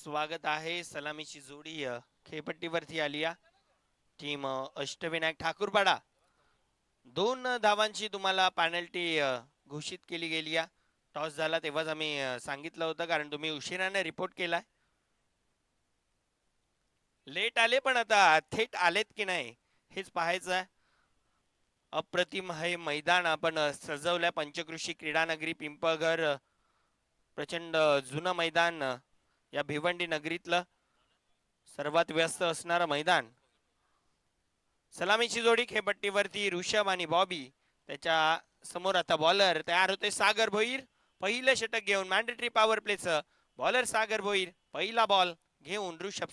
स्वागत आहे. सलामीची जोडी खेळपट्टीवरती आली आहे. टीम अष्टविनायक ठाकूरपाडा. 2 धावांची तुम्हाला पेनल्टी घोषित केली गेली आहे. टॉस झाला तेव्हाच आम्ही सांगितलं होतं, कारण तुम्ही उशिराने रिपोर्ट केलाय. लेट आले पण आता थेट आलेत की नाही हेच पाहायचं आहे. अप्रतिम हे मैदान आपण सजवलंय. पंचकृषी क्रीडानगरी पिंपळघर, प्रचंड जुनं मैदान, या भिवंडी नगरीतलं सर्वात व्यस्त असणारं मैदान. सलामीची जोडी खेळपट्टीवरती ऋषभ आणि बॉबी. त्याच्या समोर आता बॉलर तयार होते सागर भोईर. पहिलं षटक घेऊन मॅन्डेटरी पॉवर प्लेचं बॉलर सागर भोईर. पहिला बॉल घेऊन ऋषभ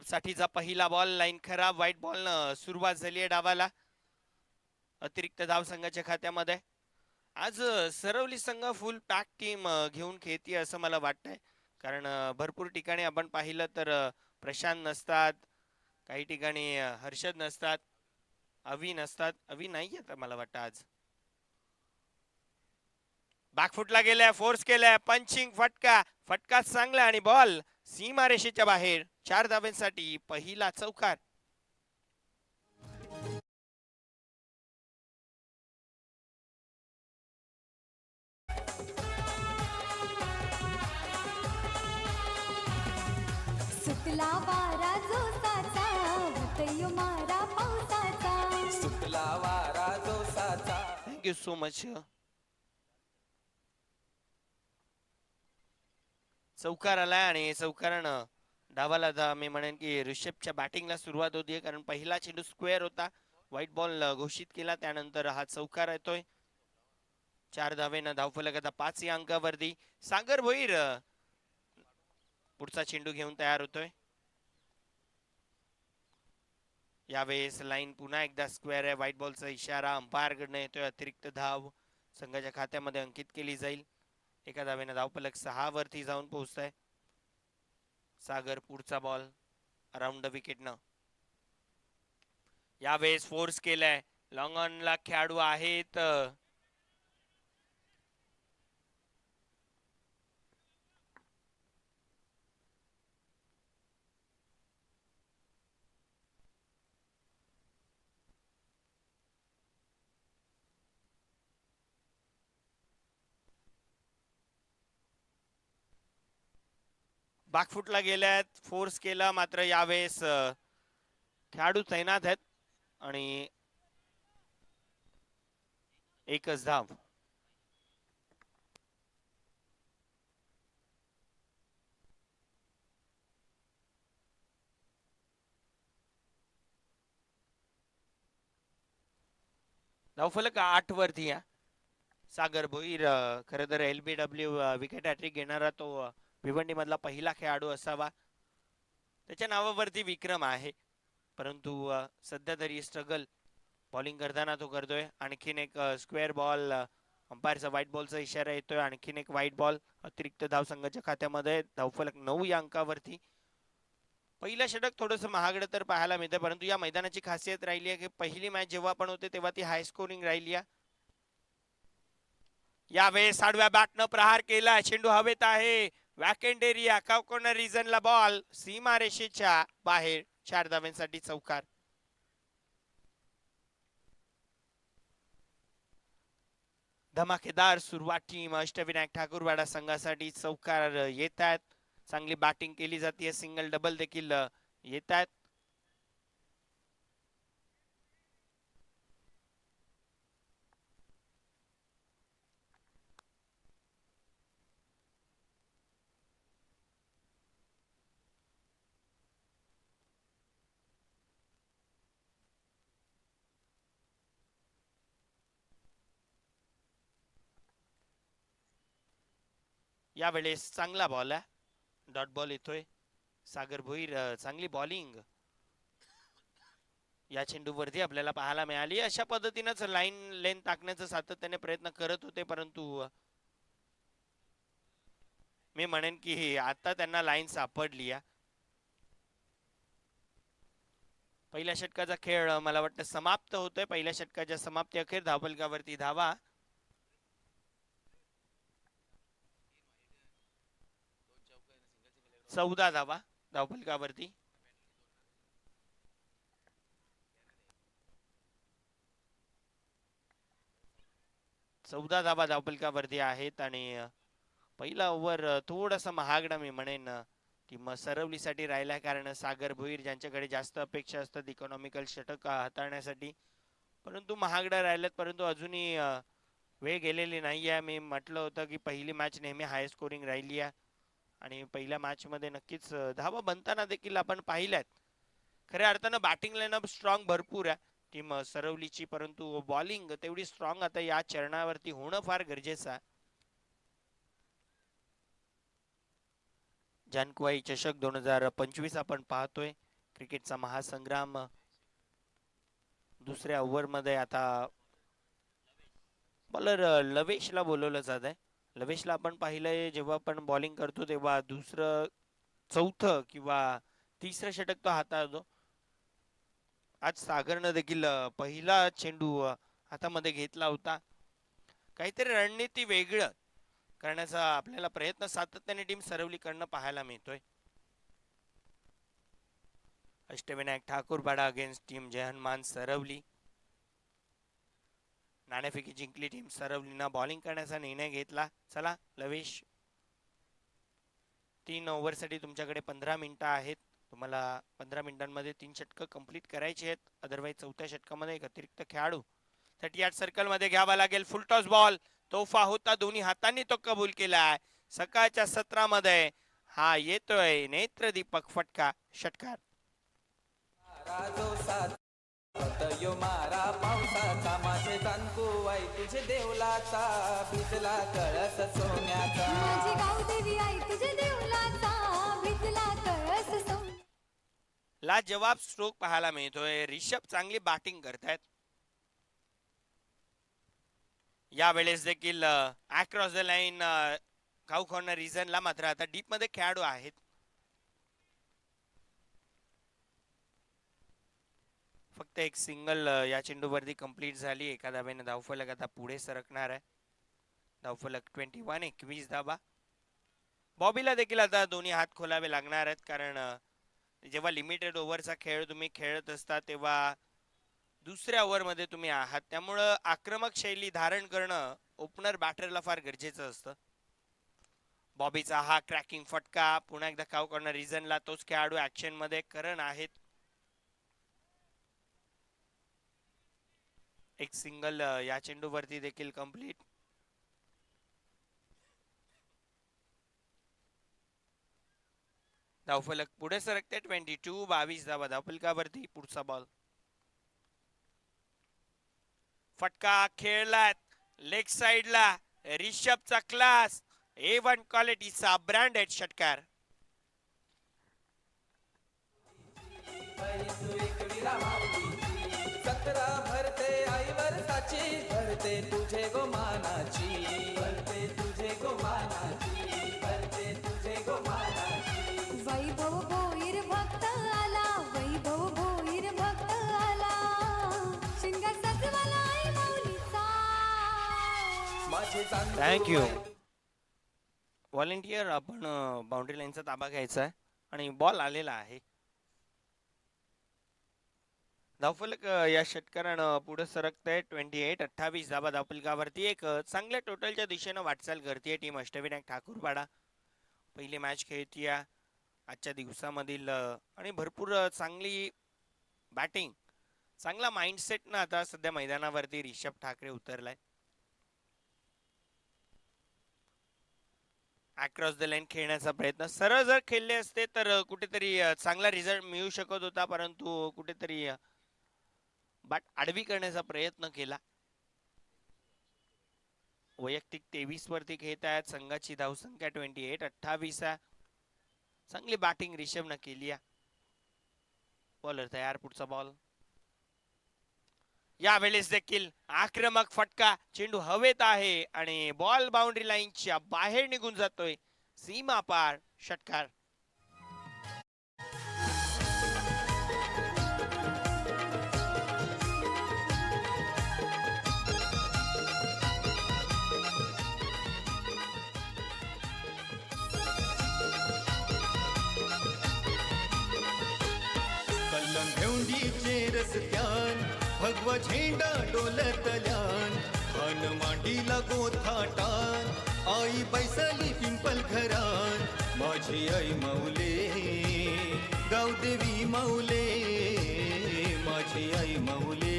साठीचा पहिला बॉल. लाईन खराब, व्हाईट बॉल सुरुवात झाली आहे डावाला. अतिरिक्त धाव संघाच्या खात्यामध्ये. आज सरवली संघ फुल पॅक टीम घेऊन खेळती असं मला वाटतंय, कारण भरपूर ठिकाणी आपण पाहिलं तर प्रशांत नसतात, काही ठिकाणी हर्षद नसतात, अवी नसतात. अवी नाही आता मला वाटतं आज. बॅकफुटला गेलाय, फोर्स केलाय, पंचिंग फटका चांगला आणि बॉल सीमा रेषेच्या बाहेर. 4 धावांसाठी पहिला चौकार. सुटला वारा जोसाचा, उतयो मारा पावसाचा. सुटला वारा जोसाचा. Thank you so much. चौकार आलाय आणि चौकारानं डावाला मी म्हणेन की ऋषभच्या बॅटिंगला सुरुवात होतीये, कारण पहिला चेंडू स्क्वेअर होता. व्हाईट बॉल घोषित केला, त्यानंतर हा चौकार येतोय. 4 धावेनं धावफलक आता 5 या अंकावरती. सागर भोईर पुढचा चेंडू घेऊन तयार होतोय. यावेळेस लाईन पुन्हा एकदा स्क्वेअर आहे. व्हाईट बॉलचा इशारा अंपायर कडनं येतोय. अतिरिक्त धाव संघाच्या खात्यामध्ये अंकित केली जाईल. एका धावेनं धावफलक 6 वरती जाऊन पोहोचताय. सागर पुढचा बॉल अराउंड द विकेटनं. यावेळेस फोर्स केलाय. लॉंग ऑनला खेळाडू आहेत. बॅकफुटला गेल्यात, फोर्स केला, मात्र यावेळेस खेळाडू तैनात आहेत आणि एकच धाव. धावफलक 8 वरती आहे. सागर भोईर खरं तर LBW विकेट हॅट्रिक घेणारा तो भिवंडी मधला पहिला खेळाडू असावा. त्याच्या नावावरती विक्रम आहे, परंतु सध्या तरी स्ट्रगल बॉलिंग करताना तो करतोय. आणखीन एक स्क्वेअर बॉल, अंपायरचा व्हाईट बॉलचा इशारा येतोय. आणखीन एक व्हाईट बॉल. अतिरिक्त धाव संघाच्या खात्यामध्ये. धावफलक 9 या अंकावरती. पहिलं षटक थोडंसं महागडं तर पाहायला मिळतं, परंतु या मैदानाची खासियत राहिली आहे की पहिली मॅच जेव्हा पण होते तेव्हा ती हाय स्कोरिंग राहिली आहे. यावेळेस आडव्या बॅटनं प्रहार केला, चेंडू हवेत आहे. वॅकेंट एरिया, कॉर्नर रिजनला बॉल सीमा रेषेच्या बाहेर. 4 धावांसाठी चौकार. धमाकेदार सुरुवात टीम अष्टविनायक ठाकूरवाडा संघासाठी. चौकार येत आहेत. चांगली बॅटिंग केली जाते. सिंगल डबल देखील येत आहेत. यावेळेस चांगला बॉल आहे, डॉट बॉल येतोय. सागर भोईर चांगली बॉलिंग या चेंडूवरती आपल्याला पाहायला मिळाली. अशा पद्धतीनेच लाईन लेंथ टाकण्याचा सातत्याने प्रयत्न करत होते, परंतु मी म्हणेन की आता त्यांना लाईन सापडली आहे. पहिल्या षटकाचा खेळ मला वाटतं समाप्त होतोय. पहिल्या षटकाच्या समाप्ती अखेर धावफलकावरती धावा. 14 धावा धावफलकावरती. चौदा धावा धावफलकावरती आहेत आणि पहिला ओव्हर थोडासा महागडा मी म्हणेन टीम सरवलीसाठी राहिला, कारण सागर भोईर ज्यांच्याकडे जास्त अपेक्षा असतात इकॉनॉमिकल षटक हाताळण्यासाठी, परंतु महागडा राहिलेत. परंतु अजूनही वेळ गेलेली नाही आहे. मी म्हटलं होतं की पहिली मॅच नेहमी हाय स्कोरिंग राहिली आहे आणि पहिल्या मॅच मध्ये नक्कीच धावा बनताना देखील आपण पाहिल्यात. खऱ्या अर्थानं बॅटिंग लाईनअप स्ट्रॉंग भरपूर आहे टीम सरवलीची, परंतु बॉलिंग तेवढी स्ट्रॉंग आता या चरणावरती होणं फार गरजेचं आहे. जानकुआई चषक 2025 आपण पाहतोय, क्रिकेटचा महासंग्राम. दुसऱ्या ओव्हर मध्ये आता बॉलर लवेशला बोलवलं जात आहे. लवेशला आपण पाहिलंय जेव्हा आपण बॉलिंग करतो तेव्हा दुसरं चौथं किंवा तिसरं षटक तो हाताळतो. आज सागरनं देखील पहिला चेंडू हातामध्ये घेतला होता. काहीतरी रणनीती वेगळं करण्याचा आपल्याला प्रयत्न सातत्याने टीम सरवलीकडनं पाहायला मिळतोय. Ashtavinayak Thakurpada against team Jai Hanuman Saravali. नाणेफेकी जिंकली टीम सरवलीनं बॉलिंग करण्याचा निर्णय घेतला. चला लवेश, 3 ओव्हरसाठी तुमच्याकडे 15 मिनिटं आहेत. तुम्हाला 15 मिनिटांमध्ये 3 षटकं कंप्लीट करायची आहेत. अदरवाईज चौथ्या षटकामध्ये एक अतिरिक्त खेळाडू 38 सर्कल मध्ये घ्यावा लागेल. फुल टॉस बॉल तोफा होता, दोन्ही हातांनी तो कबूल केलाय. सकाळच्या सत्रामध्ये हा येतोय नेत्रदीपक फटका षटकार. यो मारा पावसाचा माझे जानकुआई तुझे देवलाचा भिजला कळस सोन्याचा. माझी गावदेवी आई तुझे देवलाचा भिजला कळस सोन्याचा. लाजवाब स्ट्रोक पाहायला मिळतोय. रिषभ चांगली बॅटिंग करतायत. यावेळेस देखील across the line cow corner रिजनला मात्र आता डीप मध्ये खेळाडू आहेत. फक्त एक सिंगल या चेंडूवरती कंप्लीट झाली. एका धावेने धावफलक आता पुढे सरकणार आहे. धावफलक 21 धावा. बॉबीला देखील आता दोन्ही हात खोलावे लागणार आहेत, कारण जेव्हा लिमिटेड ओव्हरचा खेळ तुम्ही खेळत असता तेव्हा दुसऱ्या ओव्हर मध्ये तुम्ही आहात, त्यामुळं आक्रमक शैली धारण करणं ओपनर बॅटरला फार गरजेचं असतं. बॉबीचा हा क्रॅकिंग फटका पुन्हा एकदा काऊ कॉर्नर रिजनला. तोच खेळाडू ऍक्शन मध्ये करण आहेत. एक सिंगल या चेंडूवरती देखील कंप्लीट. धावफलक पुढे सरकते 22 धावा धावफलकावरती. पुढचा बॉल फटका खेळलात लेग साइडला. रिषभचा क्लास A1 क्वालिटीचा ब्रँडेड षटकार. सतरा भरते आईवर साची भरते तुझे गोमानाची भरते तुझे गोमानाची भरते तुझे गोमानाची. वैभव भोईर भक्त आला, वैभव भोईर भक्त आला, शिंगार सजवाला आई माऊलीचा. माझे थँक्यू. व्हॉलेंटियर आपण बाउंड्री लाईनचा ताबा घ्यायचा आहे आणि बॉल आलेला आहे. धावफलक या षटकारानं पुढे सरकतंय 28 धावा धावफलकावरती. एक चांगल्या टोटलच्या दिशेनं वाटचाल करते टीम अष्टविनायक ठाकूरपाडा. पहिली मॅच खेळतीय आजच्या दिवसामधील आणि भरपूर चांगली बॅटिंग, चांगला माइंडसेटनं आता सध्या मैदानावरती रिषभ ठाकरे उतरलाय. अक्रॉस द लाईन खेळण्याचा प्रयत्न. सरळ जर खेळले असते तर कुठेतरी चांगला रिझल्ट मिळू शकत होता, परंतु कुठेतरी बॅट आडवी करण्याचा प्रयत्न केला. वैयक्तिक 23 वरती खेळत आहेत. संघाची धावसंख्या 28 आहे. चांगली बॅटिंग रिषभनं केली आहे. बॉलर तयार. पुढचा बॉल. यावेळेस देखील आक्रमक फटका. चेंडू हवेत आहे आणि बॉल बाउंड्री लाईनच्या बाहेर निघून जातोय. सीमा पार षटकार. रस्त्यान भगवा झेंडा डोलतल्यान खान मांडीला गोथाटान आई बैसली पिंपल घरान माझी आई मौले गावदेवी मौले माझी आई मौले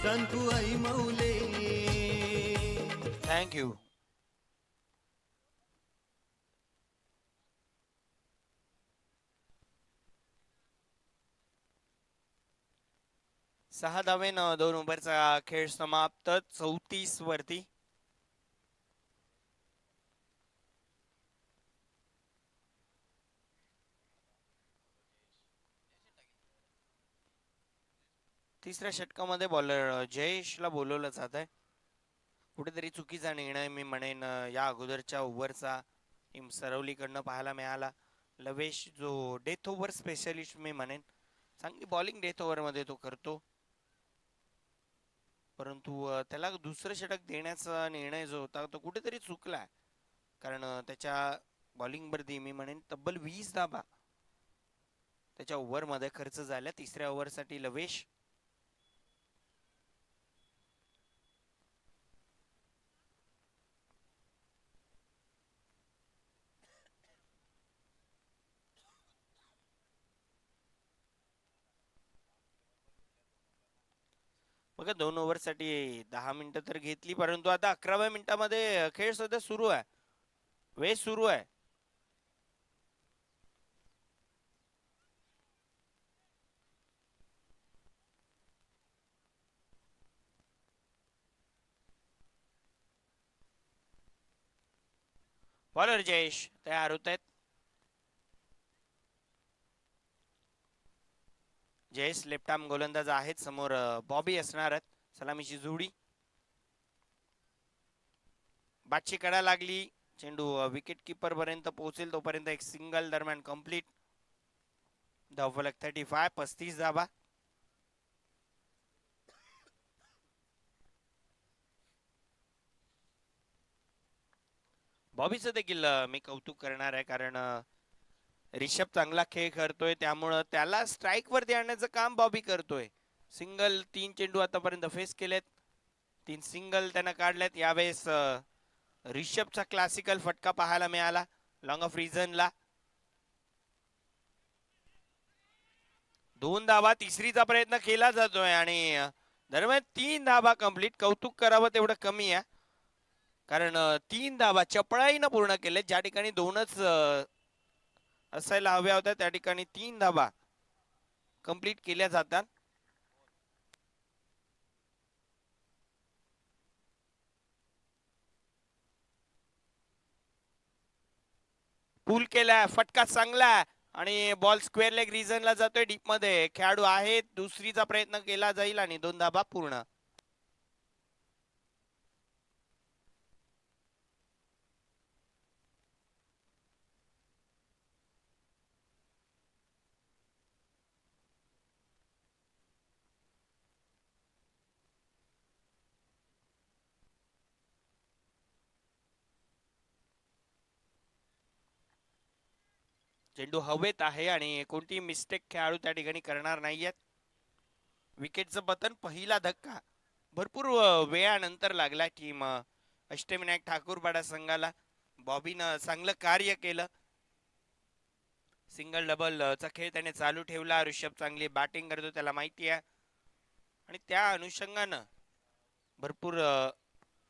संतू आई मौले. थँक्यू. सहा धावेनं 2 ओव्हरचा खेळ समाप्त. 34 वरती. तिसऱ्या षटकामध्ये बॉलर जयेशला बोलवलं जात आहे. कुठेतरी चुकीचा निर्णय मी म्हणेन या अगोदरच्या ओव्हरचा टीम सरवलीकडनं पाहायला मिळाला. लवेश जो डेथ ओव्हर स्पेशलिस्ट मी म्हणेन, चांगली बॉलिंग डेथ ओव्हरमध्ये तो करतो, परंतु त्याला दुसरं षटक देण्याचा निर्णय जो होता तो कुठेतरी चुकला. कारण त्याच्या बॉलिंगवरती मी म्हणेन तब्बल 20 धाबा त्याच्या ओव्हरमध्ये खर्च झाल्या. तिसऱ्या ओव्हरसाठी लवेश बघा 2 ओव्हरसाठी 10 मिनिटं तर घेतली, परंतु आता 11व्या मिनिटामध्ये खेळ सध्या सुरू आहे, वेळ सुरू आहे. बॉलर जयेश तयार होत आहेत. जयेश लेफ्ट आर्म गोलंदाज आहेत. समोर बॉबी असणार आहेत. सलामीची जोडी. बाटची कडा लागली. चेंडू विकेट किपर पर्यंत पोहोचेल तोपर्यंत एक सिंगल दरम्यान कंप्लीट. धावफलक 35. 35 धाबा. बॉबीचं देखील मी कौतुक करणार आहे, कारण रिषभ चांगला खेळ करतोय त्यामुळं त्याला स्ट्राईक वरती आणण्याचं काम बॉबी करतोय. सिंगल 3 चेंडू आतापर्यंत फेस केलेत, 3 सिंगल त्यानं काढलेत. यावेळेस रिषभचा क्लासिकल फटका पाहायला मिळाला लॉंग ऑफ रिझनला. 2 धाबा. तिसरीचा प्रयत्न केला जातोय आणि दरम्यान 3 धाबा कंप्लीट. कौतुक करावं तेवढं कमी आहे, कारण 3 धाबा चपळाईनं पूर्ण केले. ज्या ठिकाणी 2च असायला हव्या होत्या त्या ठिकाणी 3 धाबा कंप्लीट केल्या जातात. पूल केलाय, फटका चांगला आणि बॉल स्क्वेअर लेग रिजनला जातोय. डीप मध्ये खेळाडू आहेत. दुसरीचा प्रयत्न केला जाईल आणि 2 धाबा पूर्ण. चेंडू हवेत आहे आणि कोणती मिस्टेक खेळाडू त्या ठिकाणी करणार नाहीयेत. विकेटचं पतन. पहिला धक्का भरपूर वेळानंतर लागला टीम अष्टविनायक ठाकूरपाडा संघाला. बॉबीनं चांगलं कार्य केलं. सिंगल डबल चा खेळ त्याने चालू ठेवला. ऋषभ चांगली बॅटिंग करतो त्याला माहिती आहे, आणि त्या अनुषंगानं भरपूर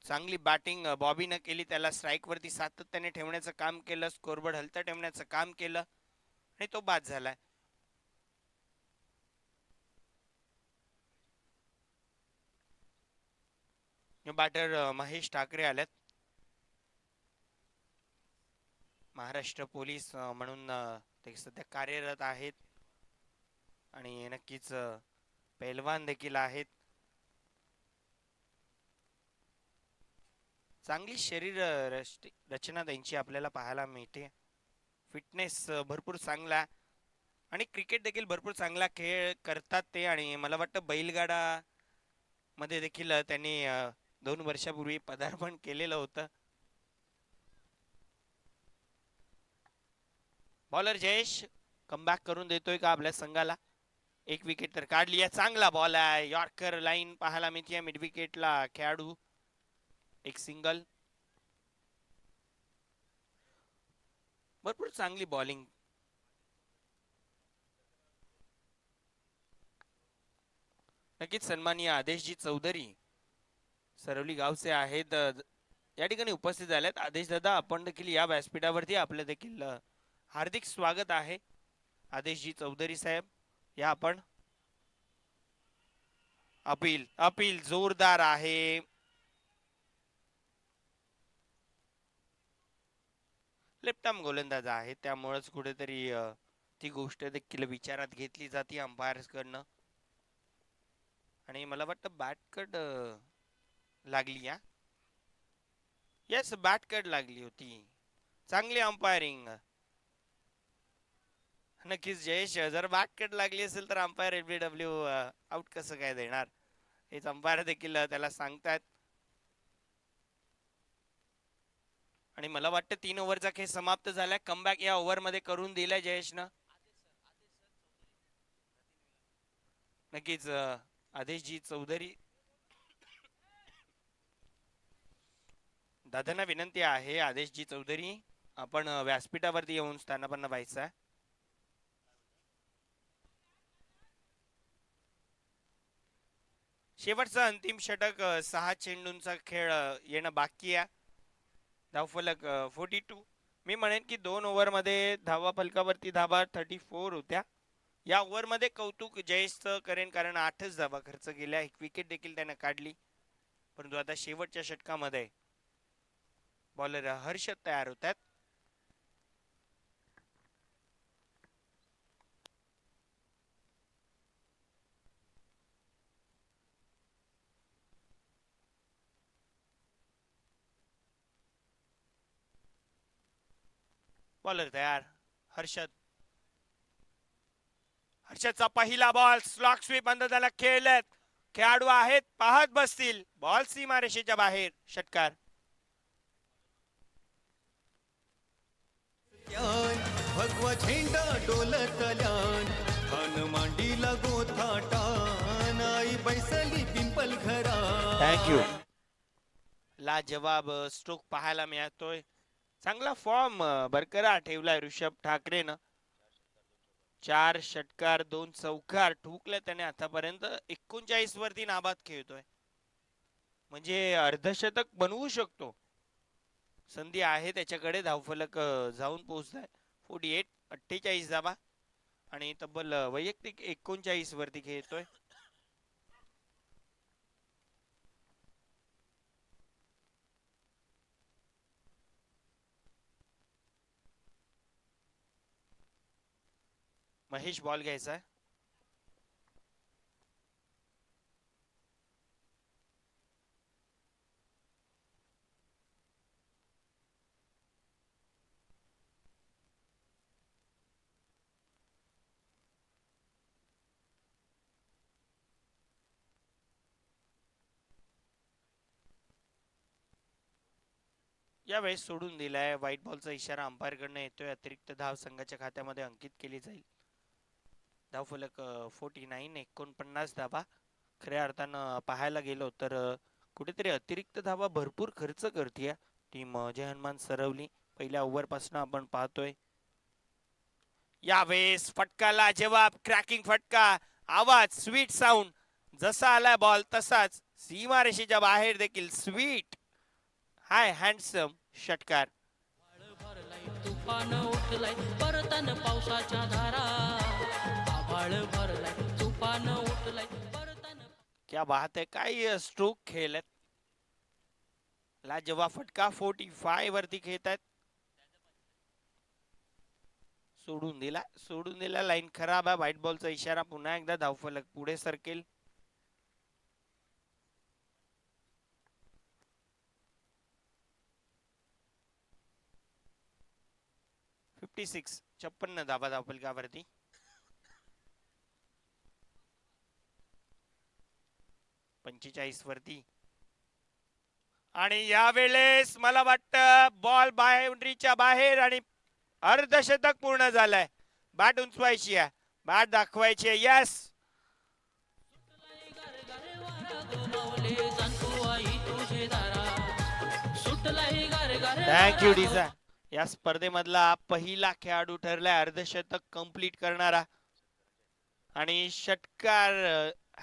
चांगली बॅटिंग बॉबीनं केली. त्याला स्ट्राईक वरती सातत्याने ठेवण्याचं काम केलं, स्कोरबोर्ड हलतं ठेवण्याचं काम केलं आणि तो बाद झालाय. बॅटर महेश ठाकरे आलेत. महाराष्ट्र पोलीस म्हणून ते सध्या कार्यरत आहेत आणि नक्कीच पैलवान देखील आहेत. चांगली शरीर रचना त्यांची आपल्याला पाहायला मिळते. फिटनेस भरपूर चांगला आणि क्रिकेट देखील भरपूर चांगला खेळ करतात ते. आणि मला वाटतं बैलगाडा मध्ये देखील त्यांनी 2 वर्षापूर्वी पदार्पण केलेलं होतं. बॉलर जयेश कमबॅक करून देतोय का आपल्या संघाला? एक विकेट तर काढली आहे. चांगला बॉल आहे. यॉर्कर लाईन पाहायला मिळते मिड विकेटला खेळाडू. एक सिंगल. भरपूर चांगली बॉलिंग. नक्कीच सन्माननीय आदेशजी चौधरी सरवली गावचे आहेत, या ठिकाणी उपस्थित झालेत. आदेश दादा, आपण देखील या व्यासपीठावरती आपलं देखील हार्दिक स्वागत आहे. आदेशजी चौधरी साहेब, या आपण. अपील अपील जोरदार आहे. लेफ्ट आर्म गोलंदाज आहे, त्यामुळेच कुठेतरी ती गोष्ट देखील विचारात घेतली जाते अंपायर्स कडनं. आणि मला वाटतं बॅट कट लागली. या येस, बॅट कट लागली होती. चांगली अंपायरिंग. नक्कीच जयेश, जर बॅट कट लागली असेल तर अंपायर एलबीडब्ल्यू आउट कसं काय देणार, हेच अंपायर देखील त्याला सांगतात. आणि मला वाटतं 3 ओव्हरचा खेळ समाप्त झालाय. कमबॅक या ओव्हर मध्ये करून दिलाय जयेशनं. नक्कीच आदेशजी चौधरी दादांना विनंती आहे. आदेशजी चौधरी, आपण व्यासपीठावरती येऊन स्थानापन्न व्हायचा. शेवटचा अंतिम षटक, 6 चेंडूंचा खेळ येणं बाकी आहे. धावफलक 42. मी म्हणेन की 2 ओव्हर मध्ये धावा फलकावरती धावा 34 होत्या. या ओव्हर मध्ये कौतुक जयेशचं करेन, कारण 8च धावा खर्च केल्या. एक विकेट देखील त्याने काढली. परंतु आता शेवटच्या षटकामध्ये बॉलर हर्षद तयार होतात. बॉलर तयार. हर्षद. हर्षदचा पहिला बॉल स्लॉक स्वीप बंद झाला. खेळलेत खेळाडू आहेत, पाहत बसतील. बॉल सीमारेषेच्या बाहेर. षटकार. भगवा झेंडा डोलतल्यान, खान मांडीला गोथाटान, आई बैसली पिंपल घरा. थँक्यू. लाजवाब स्ट्रोक पाहायला मिळतोय. चांगला फॉर्म बरकरार ठेवलाय ऋषभ ठाकरेनं. 4 षटकार 2 चौकार ठोकले त्याने आतापर्यंत. 39 वरती नाबाद खेळतोय, म्हणजे अर्धशतक बनवू शकतो. संधी आहे त्याच्याकडे. धावफलक जाऊन पोहोचलाय 48. 48 धावा आणि तब्बल वैयक्तिक 39 वरती खेळतोय. महेश बॉल घ्यायचा आहे. यावेळेस सोडून दिलाय. व्हाईट बॉलचा इशारा अंपायर कडनं येतोय. अतिरिक्त धाव संघाच्या खात्यामध्ये अंकित केली जाईल. धावफलक 49. 49 धावा. खऱ्या अर्थानं पाहायला गेलो तर कुठेतरी अतिरिक्त धावा भरपूर खर्च करते टीम जय हनुमान सरवली. पहिल्या ओव्हर पासून आपण पाहतोय. यावेळेस फटकाला जवाब. क्रॅकिंग फटका. आवाज, स्वीट साऊंड. जसा आलाय बॉल तसाच सीमारेषेच्या बाहेर देखील स्वीट हाय हँडसम षटकार. तुफान उठलाय परतन पावसाच्या धारा. आभाळ भरलाय तुफान उठलाय परतन. क्या बात है, काय स्ट्रोक खेळलेत. लाजवाब फटका. 45 वरती खेळतायत. सोडून दिला. लाईन खराब आहे. व्हाईट बॉलचा इशारा. पुन्हा एकदा धावफलक पुढे सरकेल. (56) 56 धावा धावफलकावरती. (45 वरती. आणि यावेळेस मला वाटतं बॉल बाउंड्रीच्या बाहेर आणि अर्धशतक पूर्ण झालंय. बॅट उंचवायची आहे, बॅट दाखवायची आहे. यस, थँक्यू डिझा. या स्पर्धेमधला पहिला खेळाडू ठरलाय अर्धशतक कंप्लीट करणारा आणि षटकार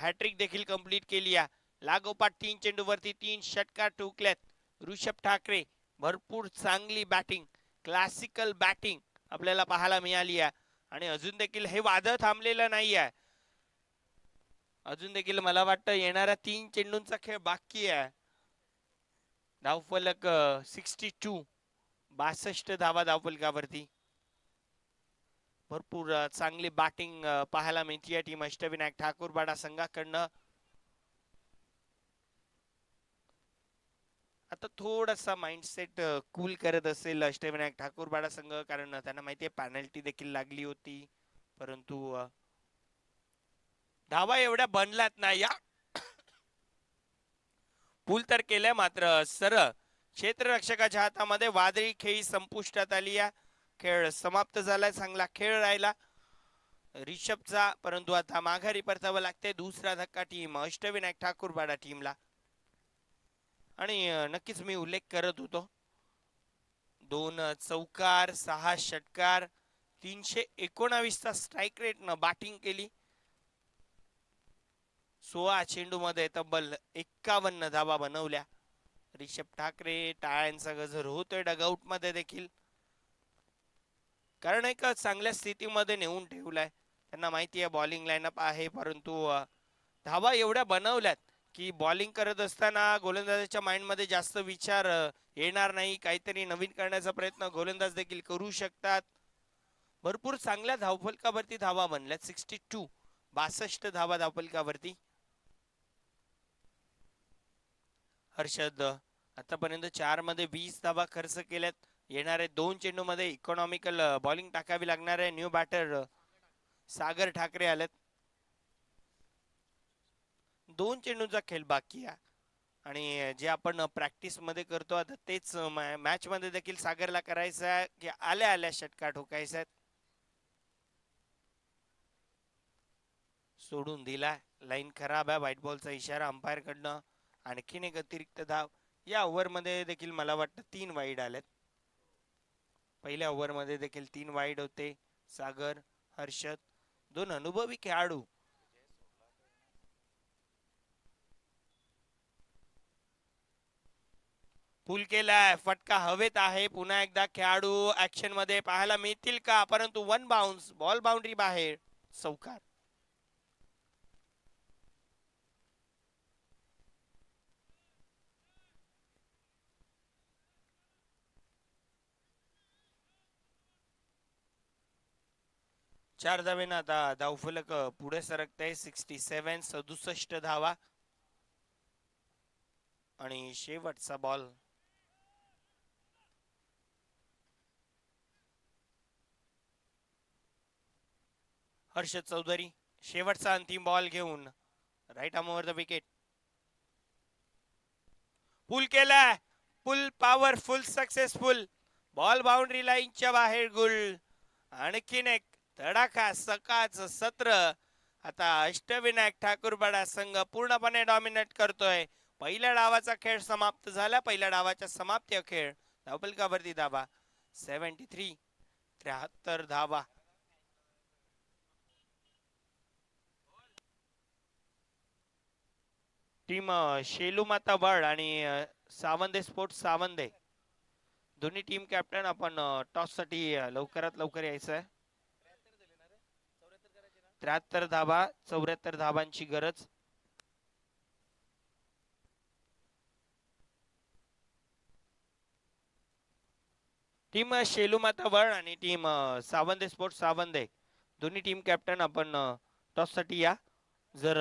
हॅट्रिक देखील कंप्लीट केली आहे. लागोपाठ 3 चेंडूवरती 3 षटकार ठोकल्यात ऋषभ ठाकरे. भरपूर चांगली बॅटिंग, क्लासिकल बॅटिंग आपल्याला पाहायला मिळाली आहे आणि अजून देखील हे वादळ थांबलेलं नाही आहे. अजून देखील मला वाटतं येणाऱ्या 3 चेंडूंचा खेळ बाकी आहे. धावफलक 62, 62 धावा धावफलकावरती. भरपूर चांगली बॅटिंग पाहायला मिळते टीम अष्टविनायक ठाकूरवाडा संघाकडनं. आता थोडासा माइंडसेट कूल करत असेल अष्टविनायक ठाकूरवाडा संघ, कारण त्यांना माहितीये पॅनल्टी देखील लागली होती, परंतु धावा एवढ्या बनल्यात नाही या. पूल तर केल्या मात्र सरळ क्षेत्ररक्षकाच्या हातामध्ये वादळी खेळी संपुष्टात आली आहे. खेळ समाप्त झालाय. चांगला खेळ राहिला रिषभचा, परंतु आता माघारी परतावं लागते. दुसरा धक्का टीम अष्टविनायक ठाकूरवाडा टीमला. आणि नक्कीच मी उल्लेख करत होतो 2 चौकार 6 षटकार 319चा स्ट्राईक रेट न बॅटिंग केली. 16 चेंडू मध्ये तब्बल 51 धावा बनवल्या. ऋषभ ठाकरे टाळ्यांचा गजर होतोय डगआउट मध्ये देखील, कारण एक चांगल्या स्थितीमध्ये नेऊन ठेवलाय. त्यांना माहिती आहे बॉलिंग लाईनअप आहे, परंतु धावा एवढ्या बनवल्यात की बॉलिंग करत असताना गोलंदाजाच्या माइंड मध्ये जास्त विचार येणार नाही. काहीतरी नवीन करण्याचा प्रयत्न गोलंदाज देखील करू शकतात. भरपूर चांगल्या धावफलकावरती धावा बनल्यात. 62, 62 धावा धावफलकावरती. हर्षद आतापर्यंत 4 मध्ये 20 धावा खर्च केल्यात. येणारे 2 चेंडू मध्ये इकॉनॉमिकल बॉलिंग टाकावी लागणार आहे. न्यू बॅटर सागर ठाकरे आलेत. 2 चेंडूचा खेळ बाकी आहे आणि जे आपण प्रॅक्टिस मध्ये करतो आता तेच मॅच मध्ये देखील सागरला करायचं आहे की आल्या आल्या षटकार ठोकायचा आहे. सोडून दिलाय. लाईन खराब आहे. व्हाईट बॉलचा इशारा अंपायर कडनं. आणखीन एक अतिरिक्त धाव या ओव्हर मध्ये देखील मला वाटतं 3 वाईड आलेत. पहिल्या ओव्हर मध्ये देखील 3 वाईड होते. सागर, हर्षद 2 अनुभवी खेळाडू. पुल केलाय. फटका हवेत आहे. पुन्हा एकदा खेळाडू ऍक्शन मध्ये पाहायला मिळतील का, परंतु 1 बाउन्स, बॉल बाउंड्री बाहेर. चौकार. चार धावेनं आता धावफलक पुढे सरकते. 67, 67 धावा आणि शेवटचा बॉल. हर्षद चौधरी शेवटचा अंतिम बॉल घेऊन right arm over the wicket. Pull केलाय. Pull powerful successful. Ball boundary लाईनच्या बाहेर गुल. आणखीन एक तडाखा सकाळचं सत्र आता अष्टविनायक ठाकूरवाडा संघ पूर्णपणे डॉमिनेट करतोय. पहिल्या डावाचा खेळ समाप्त झाला. पहिल्या डावाच्या समाप्ती खेळ धावफलकावरती धावा 73, 73 धावा. टीम शेलू माता बळ आणि सावंदे स्पोर्ट्स सावंदे दोन्ही टीम कॅप्टन आपण टॉस साठी लवकरात लवकर यायचं आहे. 73 धावा, 74 धावांची गरज. टीम शेलू माता बळ आणि टीम सावंदे स्पोर्ट्स सावंदे दोन्ही टीम कॅप्टन आपण टॉस साठी या. जर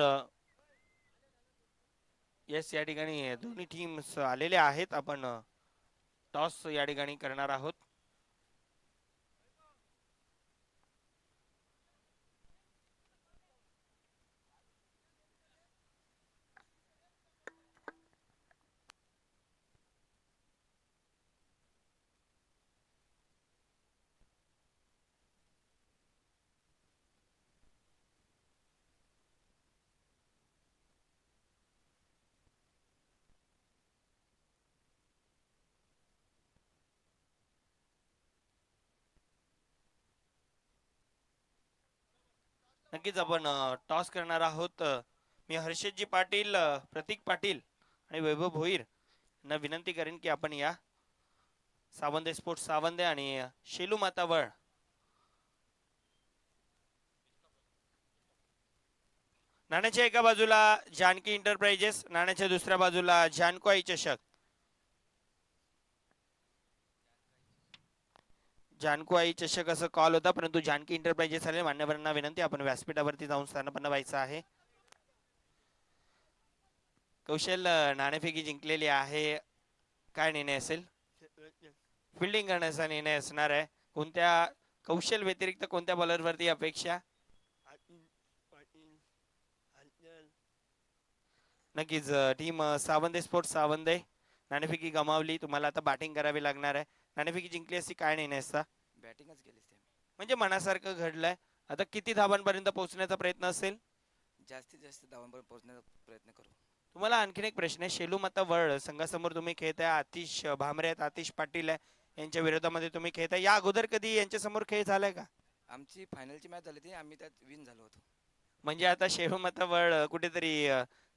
येस या ठिकाणी दोन्ही टीम्स आलेले आहेत. आपण टॉस या ठिकाणी करणार आहोत. नक्कीच आपण टॉस करणार आहोत. मी हर्षदजी पाटील, प्रतीक पाटील आणि वैभव भोईर यांना विनंती करेन की आपण या सावंदे स्पोर्ट्स सावंदे आणि शेलू मातावळ नाण्याच्या एका बाजूला जानकी इंटरप्राइजेस, नाण्याच्या दुसऱ्या बाजूला जानको आई चषक. जानको आई चषक असं कॉल होता, परंतु जानकी इंटरप्राइजेस आले. मान्यवरांना विनंती आपण व्यासपीठावरती जाऊन स्थानापन्न व्हायचं आहे. कौशल नाणेफेकी जिंकलेली आहे. काय निर्णय असेल? फिल्डिंग करण्याचा निर्णय असणार आहे. कोणत्या कौशल व्यतिरिक्त कोणत्या बॉलरवरती अपेक्षा? नक्कीच टीम सावंदे स्पोर्ट्स सावंदे नाणेफेकी गमावली. तुम्हाला आता बॅटिंग करावी लागणार आहे. नाणेफेकी जिंकली असती काय निर्णय असता? बॅटिंगच केली ते म्हणजे मनासारखं घडलंय. आता किती धावांपर्यंत पोहोचण्याचा प्रयत्न असेल? जास्तीत जास्त धावांपर्यंत पोहोचण्याचा प्रयत्न करू. तुम्हाला आणखीन एक प्रश्न आहे. शेलू माता वळ संघासमोर तुम्ही खेळताय. आतिश भामरे आहेत, आतिश पाटील आहे, यांच्या विरोधामध्ये तुम्ही खेळताय. या अगोदर कधी यांच्या समोर खेळ झालाय का? आमची फायनलची मॅच झाली ती आम्ही त्यात विन झालो होतो. म्हणजे आता शेलू माता वळ कुठेतरी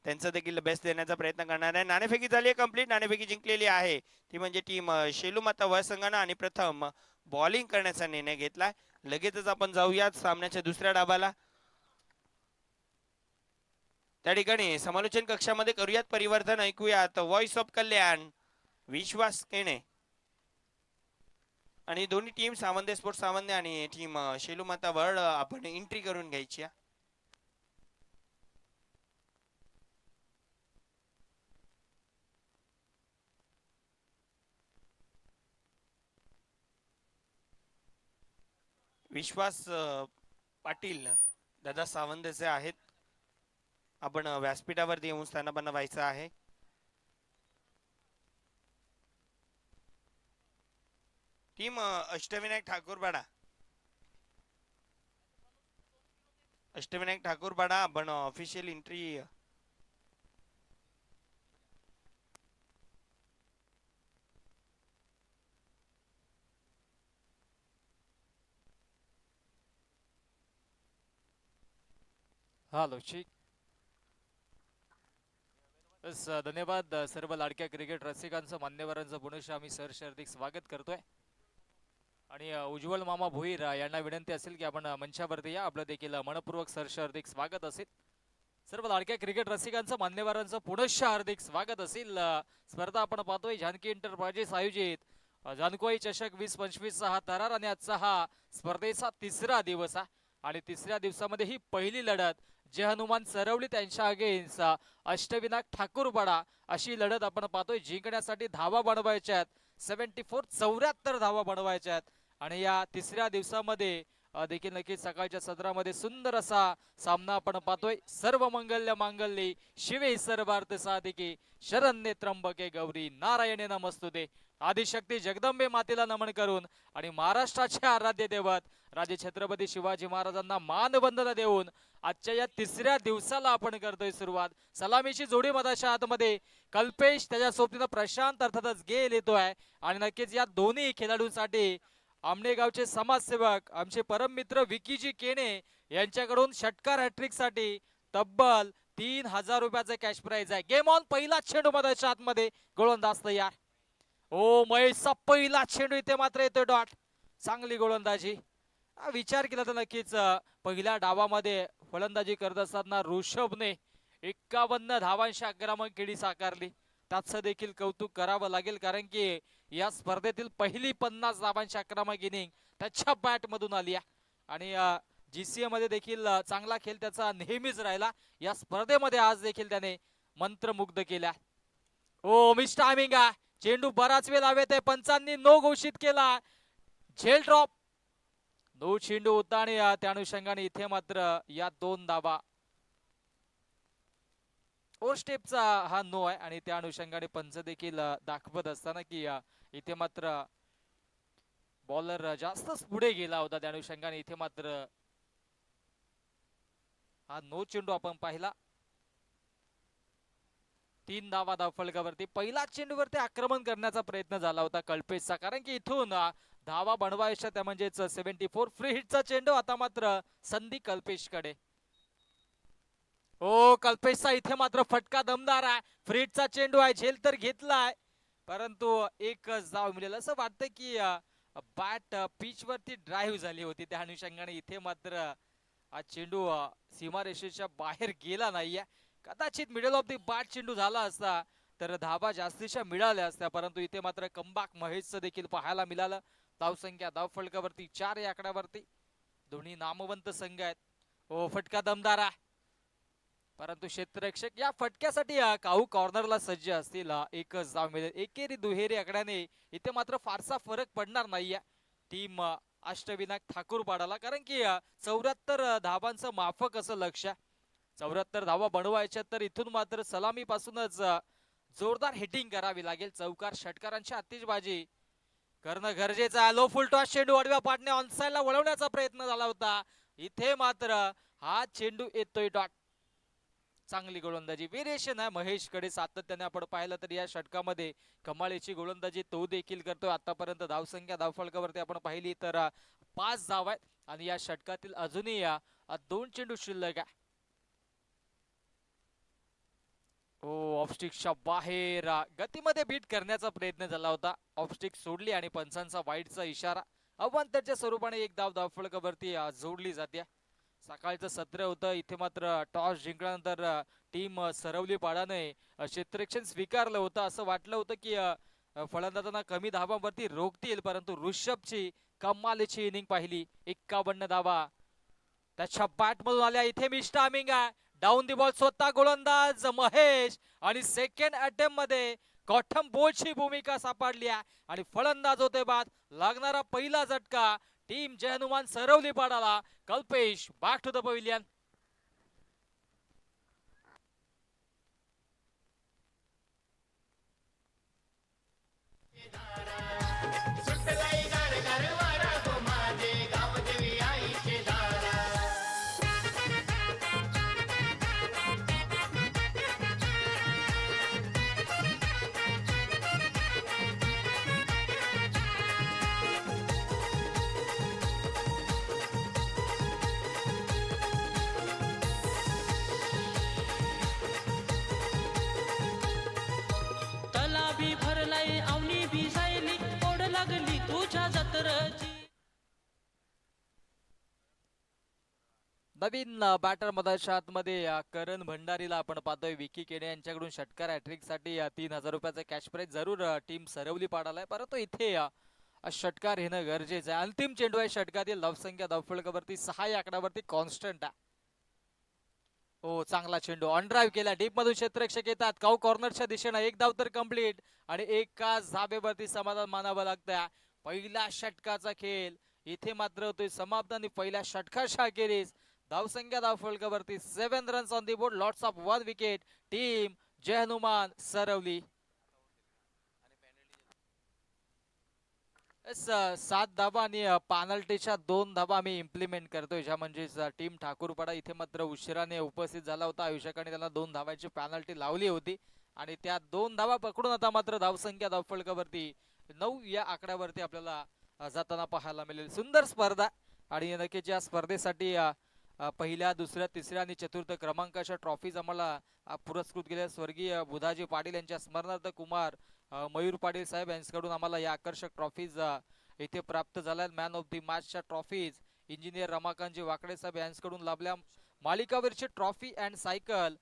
त्यांचा देखील बेस्ट देण्याचा प्रयत्न करणार आहे. नाणेफेकी झाली आहे कंप्लीट. नाणेफेकी जिंकलेली आहे ती म्हणजे टीम शेलू माता वळ संघानं आणि प्रथम बॉलिंग करण्याचा निर्णय घेतलाय. लगेचच आपण जाऊयात सामन्याच्या दुसऱ्या डावाला. त्या ठिकाणी समालोचन कक्षामध्ये करूयात परिवर्तन. ऐकूयात व्हॉइस ऑफ कल्याण विश्वास केणे आणि दोन्ही टीम सावंदे स्पोर्ट्स सावंदे आणि टीम शेलू माता वळ आपण एंट्री करून घ्यायची आहे. विश्वास पाटील दादा सावंदेचे आहेत. आपण व्यासपीठावरती येऊन स्थानापन्न व्हायचं आहे. टीम अष्टविनायक ठाकूरपाडा, अष्टविनायक ठाकूरपाडा आपण ऑफिशियल एंट्री हा लवचिक बस धन्यवाद सर्व लाडक्या क्रिकेट रसिकांचं मान्यवरांचं पुनश्च आम्ही सहर्ष हार्दिक स्वागत करतोय. आणि उज्ज्वल मामा भोईर यांना विनंती असेल की आपण मंचावरती या. आपलं देखील मनपूर्वक सहर्ष हार्दिक स्वागत असेल. सर्व लाडक्या क्रिकेट रसिकांचं मान्यवरांचं पुनश्च हार्दिक स्वागत असेल. स्पर्धा आपण पाहतोय जानकी इंटरप्राइजेस आयोजित जानकोई चषक 2025 हा थरार आणि आजचा हा स्पर्धेचा तिसरा दिवस आहे. आणि तिसऱ्या दिवसामध्ये ही पहिली लढत जय हनुमान सरवली त्यांच्या अगेन्स्ट अष्टविनायक ठाकूरपाडा अशी लढत आपण पाहतोय. जिंकण्यासाठी धावा बनवायच्या आहेत 74 धावा बनवायच्या आहेत. आणि या तिसऱ्या दिवसामध्ये देखील नक्कीच सकाळच्या सत्रामध्ये सुंदर असा सामना आपण पाहतोय. सर्व मंगल्य मांगल्ये शिवे सर्वार्थ साधिके शरण्ये त्र्यंबके गौरी नारायणे नमस्तुते. आदिशक्ती जगदंबे मातेला नमन करून आणि महाराष्ट्राचे आराध्य दैवत राजे छत्रपती शिवाजी महाराजांना मानवंदना देऊन आजच्या या तिसऱ्या दिवसाला आपण करतोय सुरुवात. सलामीची जोडी मधाच्या आतमध्ये कल्पेश, त्याच्या सोबतीनं प्रशांत अर्थातच गेल येतोय. आणि नक्कीच या दोन्ही खेळाडूंसाठी आमनेगावचे समाजसेवक आमचे परम मित्र विकीजी केणे यांच्याकडून षटकार हॅट्रिक साठी तब्बल 3000 रुपयाचा कॅश प्राइज आहे. Game on. पहिला चेंडू मधाच्या आतमध्ये गोलंदाज तयार. ओ महेशचा पहिला चेंडू इथे मात्र येतोय डॉट. चांगली गोलंदाजी. विचार केला तर नक्कीच पहिल्या डावामध्ये फलंदाजी करत असताना ऋषभने 51 धावांची आक्रमक खेळी साकारली. त्याचं देखील कौतुक करावं लागेल, कारण की या स्पर्धेतील पहिली 50 धावांची आक्रमक इनिंग त्याच्या बॅट मधून आली आहे. आणि जीसीए मध्ये देखील चांगला खेळ त्याचा नेहमीच राहिला. या स्पर्धेमध्ये आज देखील त्याने मंत्रमुग्ध केला. ओ मिस टायमिंग आहे. चेंडू बराच वेळ लावत आहे. पंचांनी नो घोषित केला. झेल ड्रॉप. नो चेंडू होता आणि त्या अनुषंगाने इथे मात्र या 2 धावा. ओव्हर स्टेपचा हा नो आहे आणि त्या अनुषंगाने पंच देखील दाखवत असताना की इथे मात्र बॉलर जास्तच पुढे गेला होता. त्या अनुषंगाने इथे मात्र हा नो चेंडू आपण पाहिला. 3 धावा धावफलकावरती. पहिला चेंडूवरती आक्रमण करण्याचा प्रयत्न झाला होता कल्पेशचा, कारण की इथून धावा बनवायच्या त्या म्हणजेच 74. फ्री हिटचा चेंडू आता मात्र संधी कल्पेशकडे. ओ कल्पेशचा इथे मात्र फटका दमदार आहे. फ्री हिटचा चेंडू आहे, झेल तर घेतलाय परंतु एकच धाव मिळेल असं वाटतं की बॅट पिच वरती ड्राईव्ह झाली होती. त्या अनुषंगाने इथे मात्र हा चेंडू सीमारेषेच्या बाहेर गेला नाहीये. कदाचित मिडल ऑफ दी बॅट चेंडू झाला असता तर धावा जास्तीच्या मिळाल्या असत्या, परंतु इथे मात्र कमबॅक महेशचं देखील पाहायला मिळालं. धावसंख्या धावफलकावरती 4 या आकड्यावरती. दोन्ही नामवंत संघ आहेत. ओ फटका दमदार आहे परंतु क्षेत्ररक्षक या फटक्यासाठी काहू कॉर्नरला सज्ज असतील. एकच धाव मिळेल. एकेरी दुहेरी आकड्याने इथे मात्र फारसा फरक पडणार नाहीये टीम अष्टविनायक ठाकूरपाडाला, कारण की 74 धावांचं माफक असं लक्ष. 74 धावा बनवायच्या तर इथून मात्र सलामी पासूनच जोरदार हिटिंग करावी लागेल. चौकार षटकारांची आतिषबाजी करणं गरजेचं आहे. लो फुल टॉस चेंडू आडव्या पाटणे ऑनसाइडला वळवण्याचा प्रयत्न झाला होता. इथे मात्र हा चेंडू येतोय डॉट. चांगली गोलंदाजी व्हेरिएशन आहे महेशकडे. सातत्याने आपण पाहिलं तर या षटकामध्ये कमालीची गोलंदाजी तो देखील करतोय. आतापर्यंत धावसंख्या धावफलकावरती आपण पाहिली तर 5 धाव आहेत आणि या षटकातील अजूनही 2 चेंडू शिल्लक आहे. ऑफस्टिकच्या बाहेर गतीमध्ये बीट करण्याचा प्रयत्न झाला होता. ऑफस्टिक सोडली आणि पंचांचा वाईटचा इशारा. अवांतरच्या स्वरूपाने एक धाव धावफलकावरती जोडली जाते. सकाळचं सत्र होतं. इथे मात्र टॉस जिंकल्यानंतर टीम सरवली पाडाने क्षेत्ररक्षण स्वीकारलं होतं. असं वाटलं होतं की फलंदाजांना कमी धावांवरती रोखतील, परंतु ऋषभची कमालीची इनिंग पाहिली. 51 धावा त्याच्या बॅट मधून आल्या. इथे मिस टायमिंग आहे. डाऊन दी बॉल स्वतः गोलंदाज महेश आणि सेकंड अटेम्प्ट मध्ये गौतम बोलची भूमिका सापडली आहे आणि फलंदाज होते बाद. लागणारा पहिला झटका टीम जय हनुमान सरवली पाडाला. Kalpesh back to the pavilion. तलावी भरलाय आवनी भिजायली ओढ लागली तुझ्या जत्रची. नवीन बॅटर मधाच्या आतमध्ये करण भंडारीला आपण पाहतोय. विकी केने यांच्याकडून षटकार हॅट्रिक साठी 3000 रुपयाचा कॅश प्राइज जरूर टीम सरवली पाडालाय, परंतु इथे षटकार येणं गरजेचं आहे. अंतिम चेंडू आहे षटकातील. धावसंख्या धावफलकावरती 6 या आकड्यावरती कॉन्स्टंट आहे. हो चांगला चेंडू ऑन ड्राईव्ह केला. डीप मधून क्षेत्ररक्षक येतात. काऊ कॉर्नरच्या दिशेनं एक धाव तर कंप्लीट आणि एकाच धाबेवरती समाधान मानावं लागतं. पहिल्या षटकाचा खेळ इथे मात्र होतोय समाप्त आणि पहिल्या षटकाच्या अखेरीस धावसंख्या धावफलकावरती 7 runs on the board. Lots of 1 wicket. Team Jai Hanuman Saravali. 7 धाबा आणि पॅनल्टीच्या 2 धाबा आम्ही इम्प्लिमेंट करतोय, ज्या म्हणजे टीम ठाकूरपाडा इथे मात्र उशिराने उपस्थित झाला होता. आयुष्याकडे त्याला 2 धावांची पॅनल्टी लावली होती आणि त्या 2 धावा पकडून आता मात्र धावसंख्या धावफलकावरती 9 या आकड्यावरती आपल्याला जाताना पाहायला मिळेल. सुंदर स्पर्धा आणि नक्कीच या स्पर्धेसाठी पहिल्या, दुसऱ्या, तिसऱ्या आणि चतुर्थ क्रमांकाच्या ट्रॉफीज आम्हाला पुरस्कृत केल्या. स्वर्गीय बुधाजी पाटील यांच्या स्मरणार्थ कुमार मयूर पाटील साहेब यांच्याकडून आम्हाला या आकर्षक ट्रॉफीज इथे प्राप्त झाल्या. मॅन ऑफ दी मॅचच्या ट्रॉफीज इंजिनियर रमाकांतजी वाकडे साहेब यांच्याकडून लाभल्या. मालिकावीरची trophy and cycle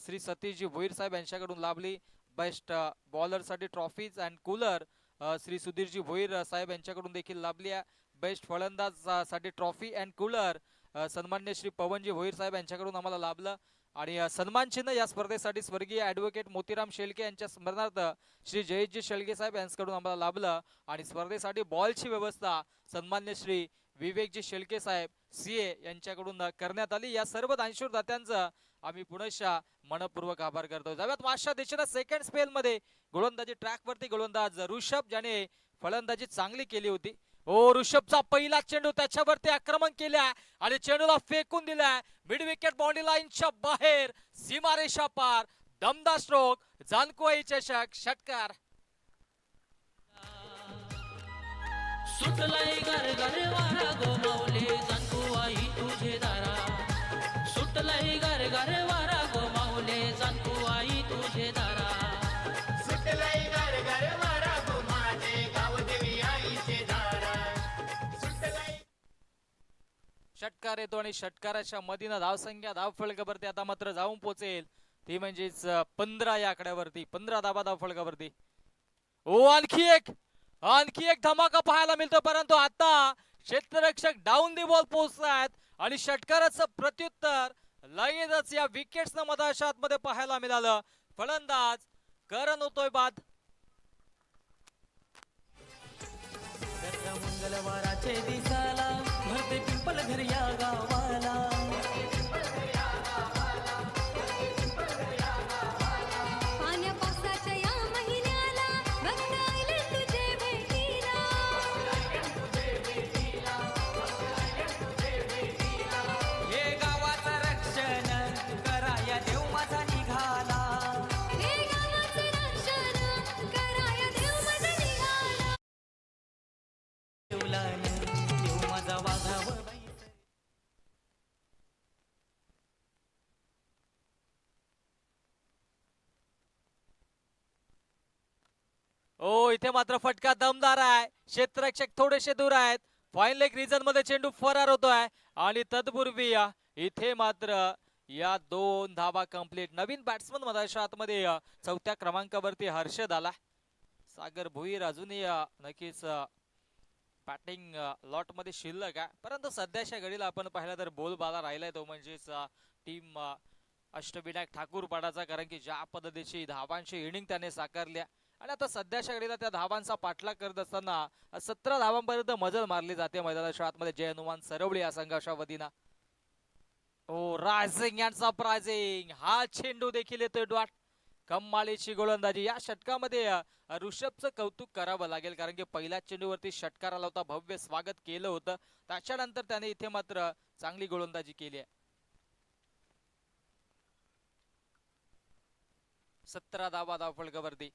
Shri Satishji Bhoir साहेब यांच्याकडून लाभली. बेस्ट बॉलर साठी trophies and cooler Shri Sudhirji Bhoir साहेब यांच्याकडून देखील लाभली आहे. बेस्ट फलंदाज साठी ट्रॉफी अँड कूलर सन्मान्य श्री पवनजी भोईर साहेब यांच्याकडून आम्हाला लाभलं. आणि सन्मान चिन्ह या स्पर्धेसाठी स्वर्गीय ॲडव्होकेट मोतीराम शेळके यांच्या स्मरणार्थ श्री जयेशजी शेळके साहेब यांच्याकडून आम्हाला लाभलं. आणि स्पर्धेसाठी बॉलची व्यवस्था सन्मान्य श्री विवेकजी शेळके साहेब CA यांच्याकडून करण्यात आली. या सर्व दानशूर दात्यांचं आम्ही पुनश्च मनपूर्वक आभार करतो. जाऊयात मागच्या दिशेने सेकंड स्पेल मध्ये गोलंदाजी ट्रॅक वरती गोलंदाज ऋषभ ज्याने फलंदाजी चांगली केली होती. ऋषभचा पहिला चेंडू त्याच्यावरती आक्रमण केल्या आणि चेंडूला फेकून दिलाय मिड विकेट बाउंड्री लाईनच्या बाहेर. सीमारेषा पार. दमदार स्ट्रोक. जानकुआई चषक षटकार. सुटलाय घर घर वारा गो माऊले जाणतो आई तुझे दारा सुटलाय घर घर वारा गो माऊले जाणतो आई तुझे दारा सुटलंय घर घर वारा गो माझे गाव देवी आईचे दारा सुटलंय. षटकार येतो आणि षटकाराच्या मधीनं धावसंख्या धावफलकावरती आता मात्र जाऊन पोहोचेल ती म्हणजेच 15 या आकड्यावरती 15 धाबा धावफलकावरती. ओ आणखी एक धमाका पाहायला मिळतो परंतु आता क्षेत्ररक्षक डाऊन दी बॉल पोहोचतायत आणि षटकाराचं प्रत्युत्तर लगेचच या विकेट्सनं मधाच्या आतमध्ये पाहायला मिळालं. फलंदाज करण होतोय बाद. मंगळवाराचे दिसाला भरते पिंपल घर या गावाला पाण्यापावसाच्या या महिन्याला भक्त आले तुझे भेटीला हे गावाचं रक्षण कराया देव माझा निघाला हे गावाचं रक्षण कराया देव माझा निघाला देवलाने देव माझा वाघावर ओ इथे मात्र फटका दमदार आहे. क्षेत्ररक्षक थोडेसे दूर आहेत. फाईन लेग रिजन मध्ये चेंडू फरार होतोय आणि तत्पूर्वी इथे मात्र या 2 धावा कंप्लीट. नवीन बॅट्समन मधाच्या आतमध्ये चौथ्या क्रमांकावरती हर्षद आला. सागर भोईर अजूनही नक्कीच बॅटिंग लॉट मध्ये शिल्लक आहे परंतु सध्याच्या घडीला आपण पाहिलं तर बोलबाला राहिलाय तो म्हणजेच टीम अष्टविनायक ठाकूरपाडाचा, कारण की ज्या पद्धतीची धावांची इनिंग त्याने साकारल्या आणि आता सध्याच्या घडीला त्या धावांचा पाठलाग करत असताना 17 धावांपर्यंत मजल मारली जाते मैदानाच्या आतमध्ये. जय हनुमान सरवळी या संघाच्या वतीनं. ओ रायझिंग अँड सरप्रायझिंग हा चेंडू देखील येतोय डॉट. कमालीची गोलंदाजी या षटकामध्ये ऋषभचं कौतुक करावं लागेल कारण की पहिल्या चेंडूवरती षटकार आला होता, भव्य स्वागत केलं होतं. त्याच्यानंतर त्याने इथे मात्र चांगली गोलंदाजी केली आहे. 17 धावा धावफलकावरती.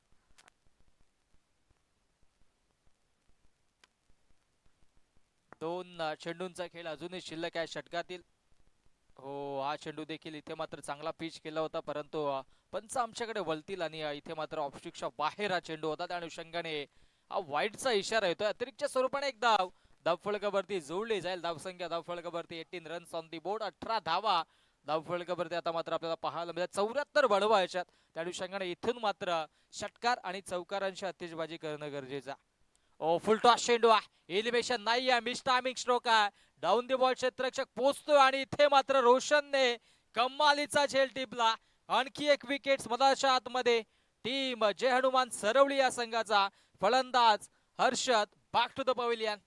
दोन चेंडूंचा खेळ अजूनही शिल्लक आहे षटकातील. हो हा चेंडू देखील इथे मात्र चांगला पिच केला होता परंतु पंच आमच्याकडे वळतील आणि इथे मात्र ऑफस्टिकच्या बाहेर हा चेंडू होता. त्या अनुषंगाने हा वाईटचा इशारा येतोय. अतिरिक्त स्वरूपाने एक धाव धावफलकावरती जोडली जाईल. धावसंख्या धावफलकावरती 18 रन्स ऑन दी बोर्ड. 18 धावा धावफलकावरती आता मात्र आपल्याला पाहायला मिळतात. 74 बळवा याच्यात. त्या अनुषंगाने इथून मात्र षटकार आणि चौकारांची अत्तेजबाजी करणं गरजेचं. ओ फुल टॉस चेंडू आहे. एलिव्हेशन नाही आहे. मिस टायमिंग स्ट्रोक आहे. डाऊन दी बॉल क्षेत्ररक्षक पोहोचतोय आणि इथे मात्र रोशनने कमालीचा झेल टिपला. आणखी एक विकेट मधाच्या आतमध्ये. टीम जय हनुमान सरवळी या संघाचा फलंदाज Harshad back to the pavilion.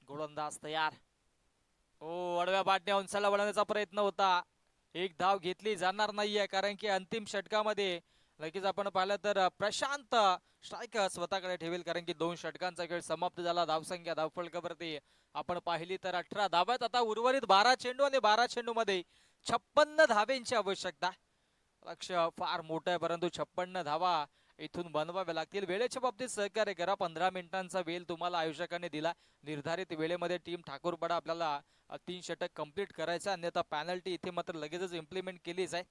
गोलंदाज तयार. ओ आडव्या बाटण्या उंचाला वळवण्याचा प्रयत्न होता. एक धाव घेतली जाणार नाहीये कारण की अंतिम षटकामध्ये नक्कीच आपण पाहिलं तर प्रशांत स्ट्राईक स्वतःकडे ठेवेल कारण की 2 षटकांचा खेळ समाप्त झाला. धावसंख्या धावफलकावरती आपण पाहिली तर 18 धाव्यात. आता उर्वरित 12 चेंडू आणि 12 चेंडू मध्ये 56 धावेंची आवश्यकता. लक्ष फार मोठं आहे परंतु 56 धावा इथून बनवाव्या लागतील. वेळेच्या बाबतीत सहकार्य करा. 15 मिनिटांचा वेळ तुम्हाला आयोजकांनी दिला. निर्धारित वेळेमध्ये टीम ठाकूरपाडा आपल्याला 3 षटक कंप्लीट करायचं, अन्यथा पॅनल्टी इथे मात्र लगेचच इम्प्लिमेंट केली जाईल.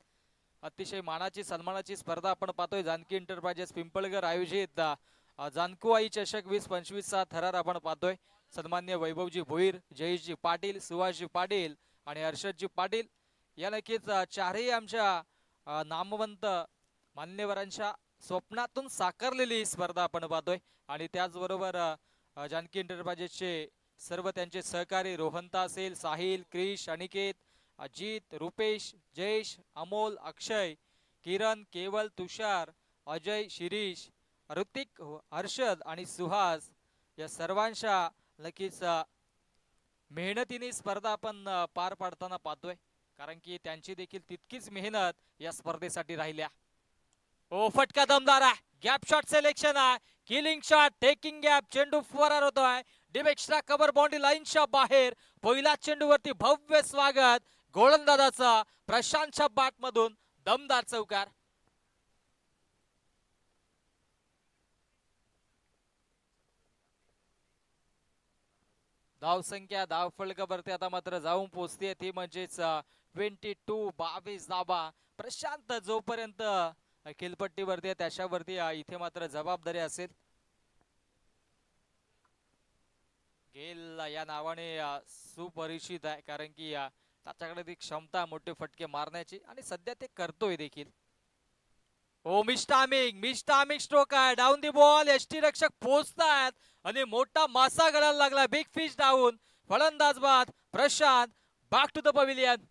अतिशय मानाची सन्मानाची स्पर्धा आपण पाहतोय. जानकी एंटरप्राइजेस पिंपळगर आयोजित जानकुआई चषक 2025 चा थरार आपण पाहतोय. सन्मान्य वैभवजी भोईर, जयेशजी पाटील, सुभाषजी पाटील आणि हर्षदजी पाटील या नक्कीच चारही आमच्या नामवंत मान्यवरांच्या स्वप्नातून साकारलेली ही स्पर्धा आपण पाहतोय आणि त्याचबरोबर जानकी एंटरप्राइजेसचे सर्व त्यांचे सहकारी रोहंता असेल, साहिल, क्रिश, अनिकेत, अजित, रुपेश, जयेश, अमोल, अक्षय, किरण, केवल, तुषार, अजय, शिरीष, ऋतिक, हर्षद आणि सुहास या सर्वांच्या नक्कीच मेहनतीने स्पर्धा आपण पार पाडताना पाहतोय, कारण की त्यांची देखील तितकीच मेहनत या स्पर्धेसाठी राहिल्या. ओ फटका दमदार आहे, गॅप शॉट सिलेक्शन आहे, किलिंग शॉट, टेकिंग गॅप, चेंडू फरार होतोय डीप एक्स्ट्रा कव्हर बाउंड्री लाईनच्या बाहेर. पहिला चेंडूवरती भव्य स्वागत गोलंदाजाचा प्रशांतच्या बॅट मधून दमदार चौकार. धाव संख्या धाव फलकावरती आता मात्र जाऊन पोहोचते, ती म्हणजेच 22 धावा. प्रशांत जोपर्यंत खेळपट्टीवरती त्याच्यावरती इथे मात्र जबाबदारी असेल. गेल या नावाने सुपरिचित आहे, कारण की त्याच्याकडे ती क्षमता मोठे फटके मारण्याची आणि सध्या ते करतोय देखील. ओ मिस्टामिंग स्ट्रोक आहे, डाऊन दी बॉल. एसटी रक्षक पोहोचतात आणि मोठा मासा गळायला लागला. बिग फिश डाऊन, फलंदाज बाद. Prashant back to the pavilion.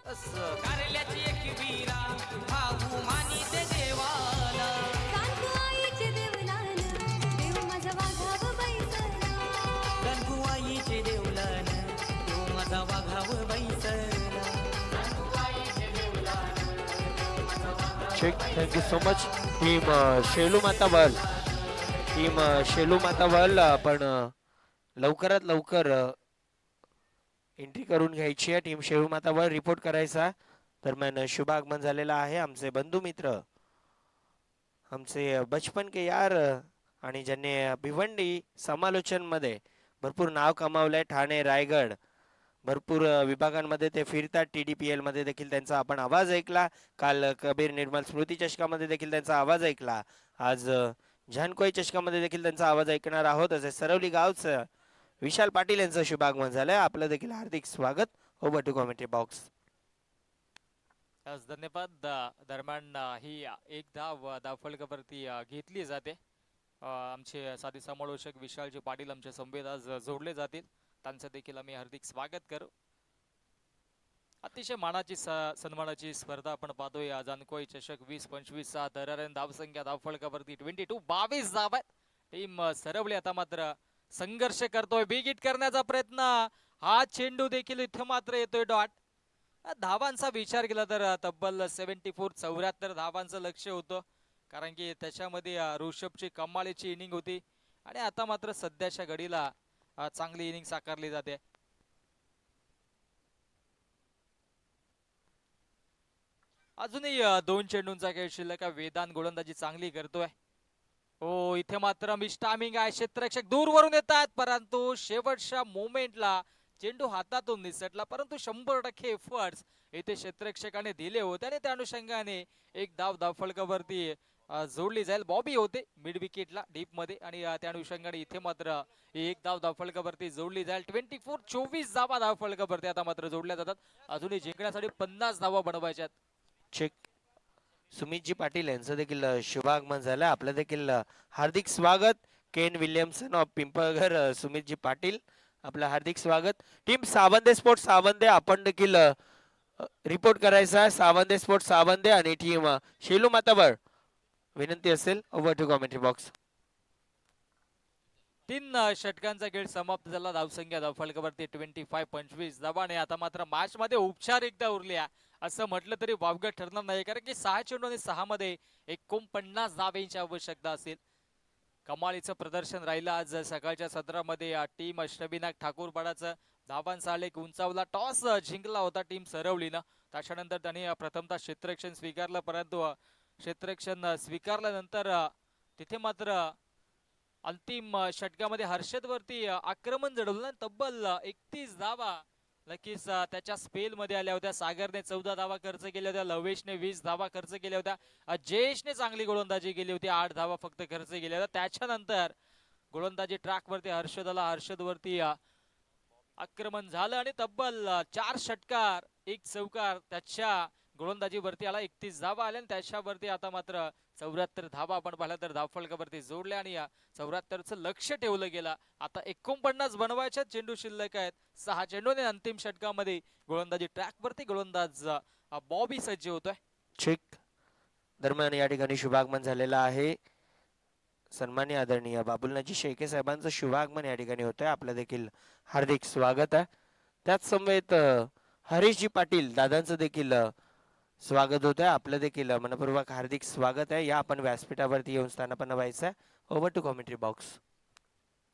कारल्याची एक विरा भाऊ मानी ते देवाला. कानू आईचे देवलान देव माझा वाघाव बैसला. गणगुआईचे देवलन देव माझा वाघाव बैसला. Check. Thank you so much team Shelu Mata वर्ल. टीम शेलू माता वर्ल आपण लवकरात लवकर एंट्री करून घ्यायची आहे. Team Shelu Mata whorl report करायचा. दरम्यान शुभ आगमन झालेला आहे आमचे बंधू मित्र, आमचे बचपन के यार आणि ज्यांनी भिवंडी समालोचन मध्ये भरपूर नाव कमावलंय. ठाणे, रायगड भरपूर विभागांमध्ये ते फिरतात. TDPL मध्ये देखील त्यांचा आपण आवाज ऐकला. काल कबीर निर्मल स्मृती चषकामध्ये देखील त्यांचा आवाज ऐकला. आज जानकोई चषकामध्ये देखील त्यांचा आवाज ऐकणार आहोत. असे सरवली गावचं विशाल पाटील यांचं शुभ आगमन झालंय. आपलं देखील हार्दिक स्वागत. Over to commentary box. धन्यवाद. दरम्यान ही एक धाव फलकावरती घेतली जाते. आमचे साथी समालोचक विशालजी पाटील आमच्या संवेद आज जोडले जातील, त्यांचं देखील आम्ही हार्दिक स्वागत करू. अतिशय मानाची सन्मानाची स्पर्धा आपण पाहतोय. जानकोई चषक 20-25 दराऱ्याने धाव संख्या धाव फलकावरती 22 धाव आहेत. टीम सरवली आता मात्र संघर्ष करतोय, बिग हिट करण्याचा प्रयत्न. हा चेंडू देखील इथे मात्र येतोय डॉट. धावांचा विचार केला तर तब्बल 74-74 धावांचं लक्ष होतं, कारण की त्याच्यामध्ये ऋषभची कमालीची इनिंग होती आणि आता मात्र सध्याच्या घडीला चांगली इनिंग साकारली जाते. अजूनही 2 चेंडूंचा खेळ शिल्लक. वेदांत गोलंदाजी चांगली करतोय. हो इथे मात्र मिस्टामिंग आहे, क्षेत्ररक्षक दूरवरून येतात, परंतु शेवटच्या मोमेंटला चेंडू हातातून निसटला. परंतु 100% एफर्ट्स इथे क्षेत्ररक्षकाने दिले होते आणि त्या अनुषंगाने एक धाव फलकावरती जोडली जाईल. बॉबी होते मिड विकेटला डीप मध्ये आणि त्या अनुषंगाने इथे मात्र एक धाव फलकावरती जोडली जाईल. 24 धावा धाव फलकावरती आता मात्र जोडल्या जातात. अजूनही जिंकण्यासाठी 50 धावा बनवायच्यात. चेक. सुमितजी पाटील यांचं देखील शुभागमन झालं. आपलं देखील हार्दिक स्वागत. Kane Williamson of पिंपळघर. सुमितजी पाटील आपलं हार्दिक स्वागत. टीम सावंदे स्पोर्ट्स सावंदे आपण देखील रिपोर्ट करायचा. सावंदे स्पोर्ट्स सावंदे आणि टीम शेलू मातावर विनंती असेल. Over to commentary box. 3 षटकांचा खेळ समाप्त झाला. धावसंख्या धाव फलकावरती 25 धावाने आता मात्र मॅच मध्ये औपचारिकता उरल्या असं म्हटलं तरी वावगं ठरणार नाही, कारण की 6 चेंडू आणि 6 मध्ये 49 धावांची आवश्यकता असेल. कमालीचं प्रदर्शन राहिलं आज सकाळच्या सत्रामध्ये. टीम अष्टविनायक ठाकूरपाडाचं धावांचा आलेख उंचावला. टॉस जिंकला होता टीम सरवलीनं. त्याच्यानंतर त्यांनी प्रथमतः क्षेत्ररक्षण स्वीकारलं, परंतु क्षेत्ररक्षण स्वीकारल्यानंतर तिथे मात्र अंतिम षटकामध्ये हर्षद वरती आक्रमण जडवलं. तब्बल 31 धावा नक्कीच त्याच्या स्पेल मध्ये आल्या होत्या. सागरने 14 धावा खर्च केल्या होत्या, लवेशने 20 धावा खर्च केल्या होत्या, जयेशने चांगली गोलंदाजी केली होती, 8 धावा फक्त खर्च केल्या होत्या. त्याच्यानंतर गोलंदाजी ट्रॅक वरती हर्षद वरती आक्रमण झालं आणि तब्बल 4 षटकार एक चौकार त्याच्या गोलंदाजीवरती आला. 31 धावा आल्या आणि त्याच्यावरती आता मात्र 74 धावा आपण पाहिलं तर धावफलकावरती जोडल्या आणि 74चं लक्ष ठेवलं गेलं. आता 49 बनवायच्या चेंडू शिल्लक आहेत. 6 चेंडू आणि अंतिम षटकामध्ये गोलंदाजी ट्रॅकवरती गोलंदाज बॉबी सज्ज होतोय. चेक दरम्यान या ठिकाणी शुभागमन झालेला आहे. सन्मान्य आदरणीय बाबुलनाजी शेळके साहेबांचं शुभागमन या ठिकाणी होत आहे. आपलं देखील हार्दिक स्वागत आहे. त्याच समवेत हरीशजी पाटील दादांचं देखील स्वागत होत आहे. आपलं देखील मनपूर्वक हार्दिक स्वागत आहे. या आपण व्यासपीठावरती येऊन स्थानापन्न व्हायचं आहे. Over to commentary box.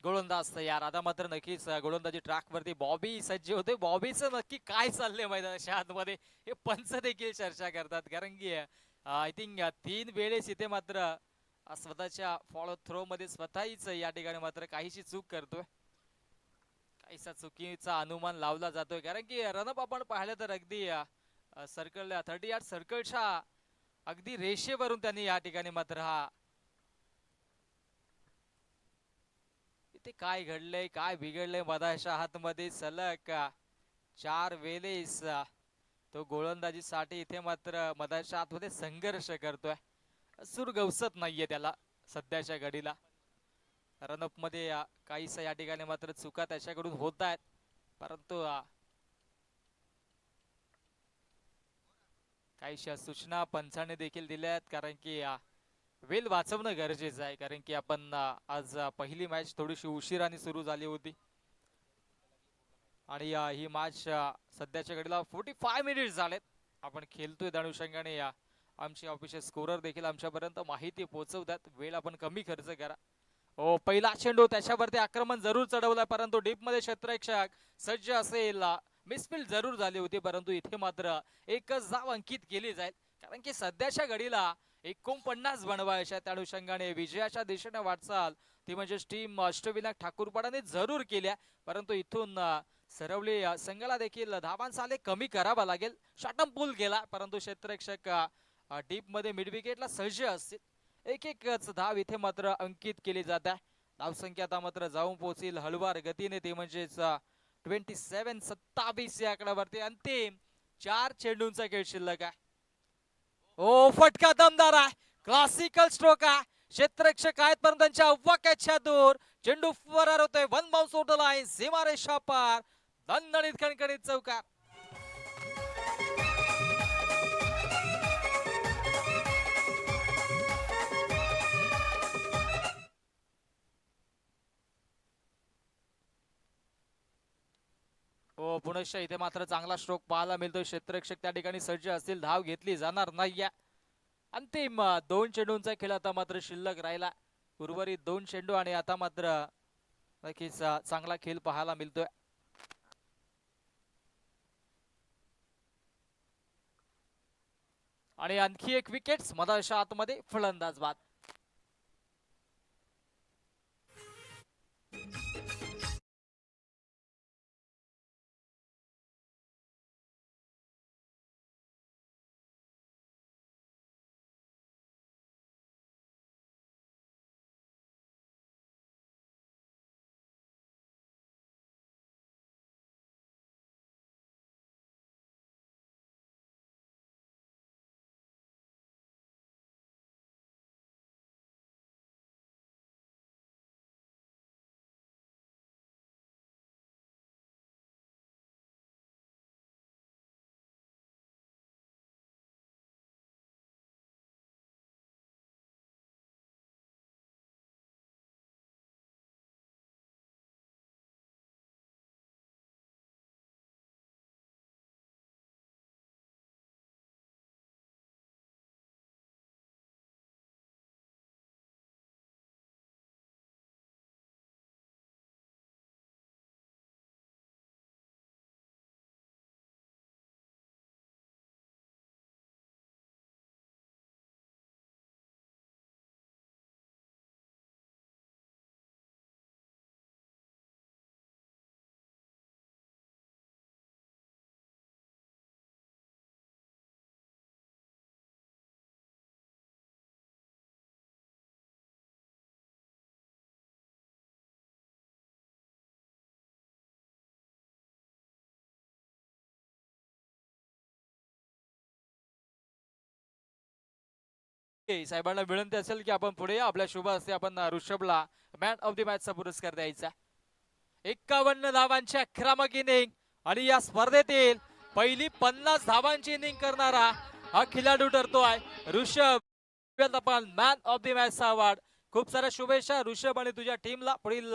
गोलंदाज तयार. आता मात्र नक्कीच गोलंदाजी ट्रॅकवरती बॉबी सज्ज होते. बॉबीचं नक्की काय चाललंय मैदानाच्या आतमध्ये हे पंच देखील चर्चा करतात. कारण की आय थिंक 3 वेळेस इथे मात्र स्वतःच्या फॉलो थ्रो मध्ये स्वतःच या ठिकाणी मात्र काहीशी चूक करतोय. काहीसा चुकीचा अनुमान लावला जातोय. कारण की रनअप आपण पाहिलं तर अगदी सर्कल 38 सर्कलच्या अगदी रेषेवरून त्यांनी या ठिकाणी मात्र हा इथे काय घडलंय काय बिघडलंय मधाच्या हातमध्ये सलग 4 वेळेस तो गोलंदाजीसाठी इथे मात्र मधाच्या हातमध्ये संघर्ष करतोय. सूर गवसत नाहीये त्याला सध्याच्या घडीला. रनअप मध्ये काहीसा या ठिकाणी मात्र चुका त्याच्याकडून होत आहेत. परंतु काहीशा सूचना पंचाने देखील दिल्या आहेत. कारण की वेल वाचवणं गरजेचं आहे. कारण की आपण आज पहिली मॅच थोडीशी उशिराने सुरू झाली होती आणि ही मॅच सध्याच्या घडीला 45 मिनिट्स झालेत आपण खेळतोय. त्या अनुषंगाने आमचे ऑफिशियल स्कोरर देखील आमच्यापर्यंत माहिती पोहोचवतात. वेळ आपण कमी खर्च करा. हो पहिला चेंडू त्याच्यावरती आक्रमण जरूर चढवलाय. परंतु डीप मध्ये क्षेत्ररक्षक सज्ज असेल. मिसफील्ड जरूर झाली होती. परंतु इथे मात्र एकच धाव अंकित केली जाईल. कारण की सध्याच्या घडीला 49 बनवायच्या. त्या अनुषंगाने विजयाच्या दिशेने वाटचाल ती म्हणजे टीम अष्टविनायक ठाकूरपाडाने जरूर केल्या. परंतु इथून सरवली संघाला देखील धावांचा आलेख कमी करावा लागेल. शॉटम पूल गेला परंतु क्षेत्ररक्षक डीप मध्ये मिड विकेटला सज्ज असतील. एकच धाव इथे मात्र अंकित केली जात आहे. धावसंख्या आता मात्र जाऊन पोहोचेल हळवार गतीने. ते म्हणजेच 27-27 या आकड्यावरती. अंतिम 4 चेंडूंचा खेळ शिल्लक आहे. ओ फटका दमदार आहे. क्लासिकल स्ट्रोक आहे. क्षेत्ररक्षक आहेत परंतु त्यांच्या अव्वाक्याच्या दूर चेंडू फरार होतोय. 1 बाउन्स ओव्हर द लाईन. सीमारेषा पार. दणदणीत खणखणीत चौकार. हो पुनश्च इथे मात्र चांगला स्ट्रोक पाहायला मिळतोय. क्षेत्ररक्षक त्या ठिकाणी सज्ज असतील. धाव घेतली जाणार नाहीये. अंतिम 2 चेंडूंचा खेळ आता मात्र शिल्लक राहिला. उर्वरित 2 चेंडू आणि आता मात्र नक्कीच चांगला खेळ पाहायला मिळतोय. आणि आणखी एक विकेट मधाच्या आतमध्ये फलंदाज बाद. साहेबांना विनंती असेल की आपण पुढे या. आपल्या शुभ हस्ते आपण ऋषभला मॅन ऑफ द मॅचचा पुरस्कार द्यायचा. 51 धावांची आक्रमक इनिंग आणि या स्पर्धेतील पहिली 50 धावांची इनिंग करणारा हा खिलाडू ठरतोय ऋषभ. आपण मॅन ऑफ द मॅचचा अवॉर्ड. खूप साऱ्या शुभेच्छा ऋषभ आणि तुझ्या टीमला पुढील